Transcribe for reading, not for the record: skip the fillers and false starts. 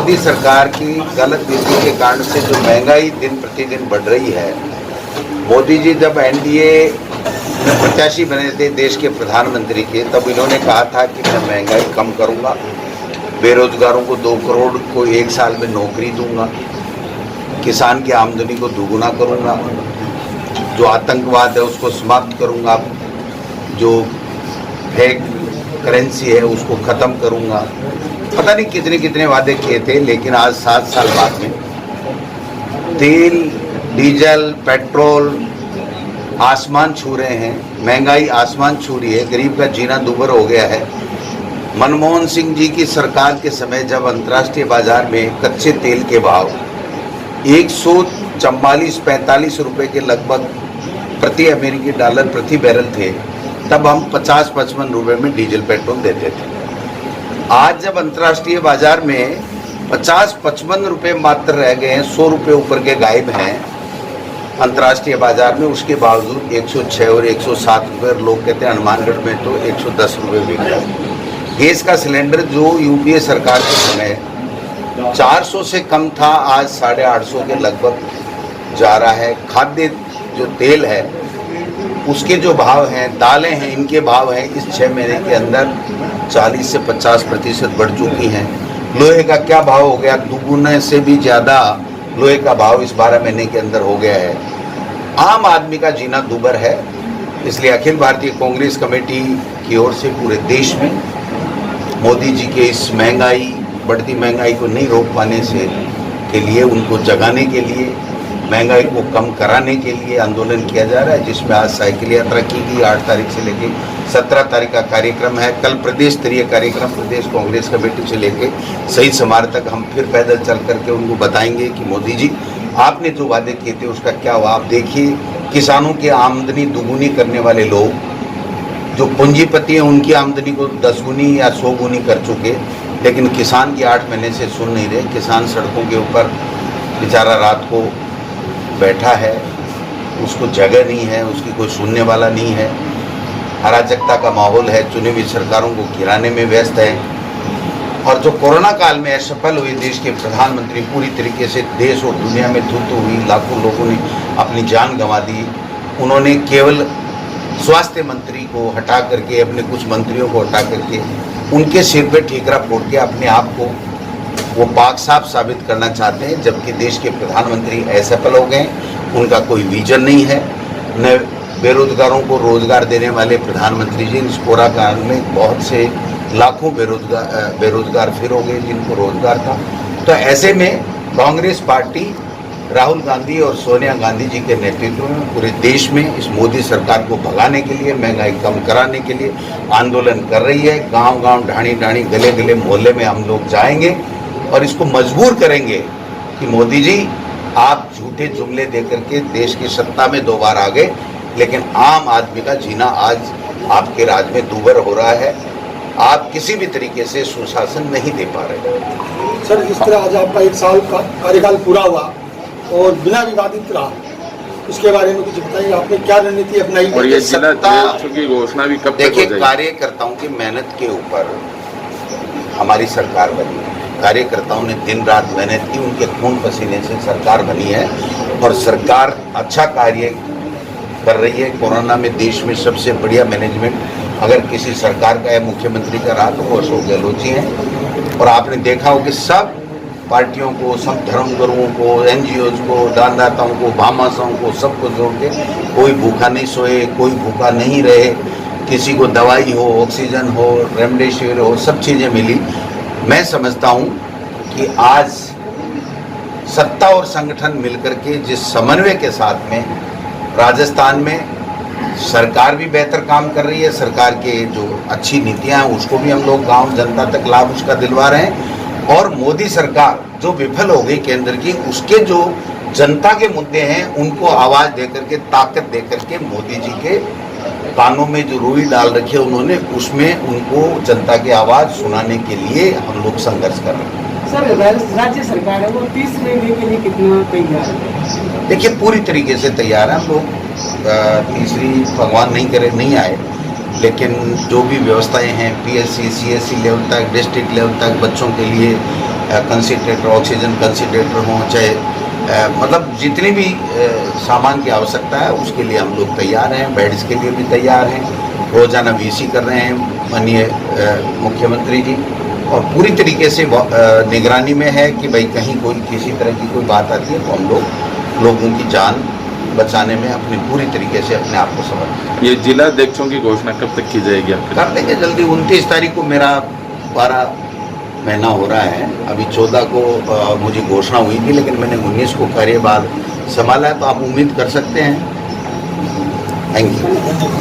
मोदी सरकार की गलत नीति के कारण से जो महंगाई दिन प्रतिदिन बढ़ रही है, मोदी जी जब एनडीए में प्रत्याशी बने थे देश के प्रधानमंत्री के, तब इन्होंने कहा था कि मैं महंगाई कम करूंगा, बेरोजगारों को 2 करोड़ को 1 साल में नौकरी दूंगा, किसान की आमदनी को दुगुना करूंगा, जो आतंकवाद है उसको समाप्त करूंगा, जो फेक करेंसी है उसको ख़त्म करूंगा। पता नहीं कितने कितने वादे किए थे, लेकिन आज 7 साल बाद में तेल, डीजल, पेट्रोल आसमान छू रहे हैं, महंगाई आसमान छू रही है, गरीब का जीना दूभर हो गया है। मनमोहन सिंह जी की सरकार के समय जब अंतर्राष्ट्रीय बाजार में कच्चे तेल के भाव 144-45 रुपए के लगभग प्रति अमेरिकी डॉलर प्रति बैरल थे, तब हम 50-55 रुपए में डीजल पेट्रोल देते थे। आज जब अंतर्राष्ट्रीय बाजार में 50-55 रुपए मात्र रह गए हैं, 100 रुपए ऊपर के गायब हैं अंतर्राष्ट्रीय बाजार में, उसके बावजूद 106 और 107 रुपये, लोग कहते हैं हनुमानगढ़ में तो 110 रुपये बिक रहा है। गैस का सिलेंडर जो यूपीए सरकार के समय 400 से कम था, आज 850 के लगभग जा रहा है। खाद्य जो तेल है उसके जो भाव हैं, दालें हैं, इनके भाव हैं इस 6 महीने के अंदर 40 से 50% बढ़ चुकी हैं। लोहे का क्या भाव हो गया, दुगुने से भी ज़्यादा लोहे का भाव इस 12 महीने के अंदर हो गया है। आम आदमी का जीना दूभर है। इसलिए अखिल भारतीय कांग्रेस कमेटी की ओर से पूरे देश में मोदी जी के इस महंगाई, बढ़ती महंगाई को नहीं रोक पाने से के लिए, उनको जगाने के लिए, महंगाई को कम कराने के लिए आंदोलन किया जा रहा है, जिसमें आज साइकिल यात्रा की गई। 8 तारीख से लेकर 17 तारीख का कार्यक्रम है। कल प्रदेश स्तरीय कार्यक्रम प्रदेश कांग्रेस कमेटी से लेकर शहीद स्मारक तक हम फिर पैदल चल करके उनको बताएंगे कि मोदी जी आपने जो वादे किए थे उसका क्या हुआ। आप देखिए, किसानों की आमदनी दुगुनी करने वाले लोग, जो पूंजीपति हैं, उनकी आमदनी को 10 गुनी या 100 गुनी कर चुके, लेकिन किसान की 8 महीने से सुन नहीं रहे। किसान सड़कों के ऊपर बेचारा रात को बैठा है, उसको जगह नहीं है, उसकी कोई सुनने वाला नहीं है। अराजकता का माहौल है, चुनी हुई सरकारों को गिराने में व्यस्त है। और जो कोरोना काल में असफल हुए देश के प्रधानमंत्री, पूरी तरीके से देश और दुनिया में थू-थू हुई, लाखों लोगों ने अपनी जान गंवा दी। उन्होंने केवल स्वास्थ्य मंत्री को हटा करके, अपने कुछ मंत्रियों को हटा करके, उनके सिर पे ठीकरा फोड़ के अपने आप को वो पाक साफ साबित करना चाहते हैं, जबकि देश के प्रधानमंत्री असफल हो गए। उनका कोई विजन नहीं है। न बेरोजगारों को रोजगार देने वाले प्रधानमंत्री जी, इस कोरोना काल में बहुत से लाखों बेरोजगार फिर हो गए जिनको रोजगार था। तो ऐसे में कांग्रेस पार्टी राहुल गांधी और सोनिया गांधी जी के नेतृत्व में पूरे देश में इस मोदी सरकार को भगाने के लिए, महंगाई कम कराने के लिए आंदोलन कर रही है। गांव-गांव, ढाणी-ढाणी, गले-गले, मोहल्ले में हम लोग जाएंगे और इसको मजबूर करेंगे कि मोदी जी आप झूठे जुमले देकर के देश की सत्ता में 2 बार आ गए, लेकिन आम आदमी का जीना आज आपके राज में दूभर हो रहा है। आप किसी भी तरीके से सुशासन नहीं दे पा रहे। सर, इस तरह आज आपका 1 साल का कार्यकाल पूरा हुआ और बिना विवादित रहा, उसके बारे में कुछ बताइए, आपने क्या रणनीति अपनाई? और ये सत्ता की घोषणा भी कब तक हो जाएगी? देखिए, कार्यकर्ताओं की मेहनत के ऊपर हमारी सरकार बनी है। कार्यकर्ताओं ने दिन रात मेहनत की, उनके खून पसीने से सरकार बनी है और सरकार अच्छा कार्य कर रही है। कोरोना में देश में सबसे बढ़िया मैनेजमेंट अगर किसी सरकार का है, मुख्यमंत्री का रहा, तो वो अशोक गहलोत जी हैं। और आपने देखा हो कि सब पार्टियों को, सब धर्मगुरुओं को, एनजीओज को, दानदाताओं को, भामाशाहों को, सबको जोड़ के कोई भूखा नहीं सोए, कोई भूखा नहीं रहे। किसी को दवाई हो, ऑक्सीजन हो, रेमडेसिविर हो, सब चीज़ें मिली। मैं समझता हूँ कि आज सत्ता और संगठन मिलकर के जिस समन्वय के साथ में राजस्थान में सरकार भी बेहतर काम कर रही है, सरकार के जो अच्छी नीतियां हैं उसको भी हम लोग गांव जनता तक लाभ उसका दिलवा रहे हैं। और मोदी सरकार जो विफल हो गई केंद्र की, उसके जो जनता के मुद्दे हैं उनको आवाज़ देकर के, ताकत देकर के, मोदी जी के कानों में जो रुई डाल रखी है उन्होंने, उसमें उनको जनता की आवाज़ सुनाने के लिए हम लोग संघर्ष कर रहे हैं। सर, राज्य सरकार है वो 30 महीने के लिए कितना तैयार है? देखिए, पूरी तरीके से तैयार है। हम लोग तीसरी भगवान नहीं करे नहीं आए, लेकिन जो भी व्यवस्थाएं हैं पीएससी, सीएससी लेवल तक, डिस्ट्रिक्ट लेवल तक बच्चों के लिए कंसंट्रेटर, ऑक्सीजन कंसंट्रेटर हों, चाहे मतलब जितनी भी सामान की आवश्यकता है उसके लिए हम लोग तैयार हैं, बेड्स के लिए भी तैयार हैं। रोजाना वीसी कर रहे हैं माननीय मुख्यमंत्री जी, और पूरी तरीके से निगरानी में है कि भाई कहीं कोई किसी तरह की कोई बात आती है तो हम लोग लोगों की जान बचाने में अपनी पूरी तरीके से अपने आप को समर्पित ये जिला अध्यक्षों की घोषणा कब तक की जाएगी आपके? कर देंगे जल्दी। 29 तारीख को मेरा 12 महीना हो रहा है, अभी 14 को मुझे घोषणा हुई थी, लेकिन मैंने 19 को कार्यभार संभाला है, तो आप उम्मीद कर सकते हैं। Thank you.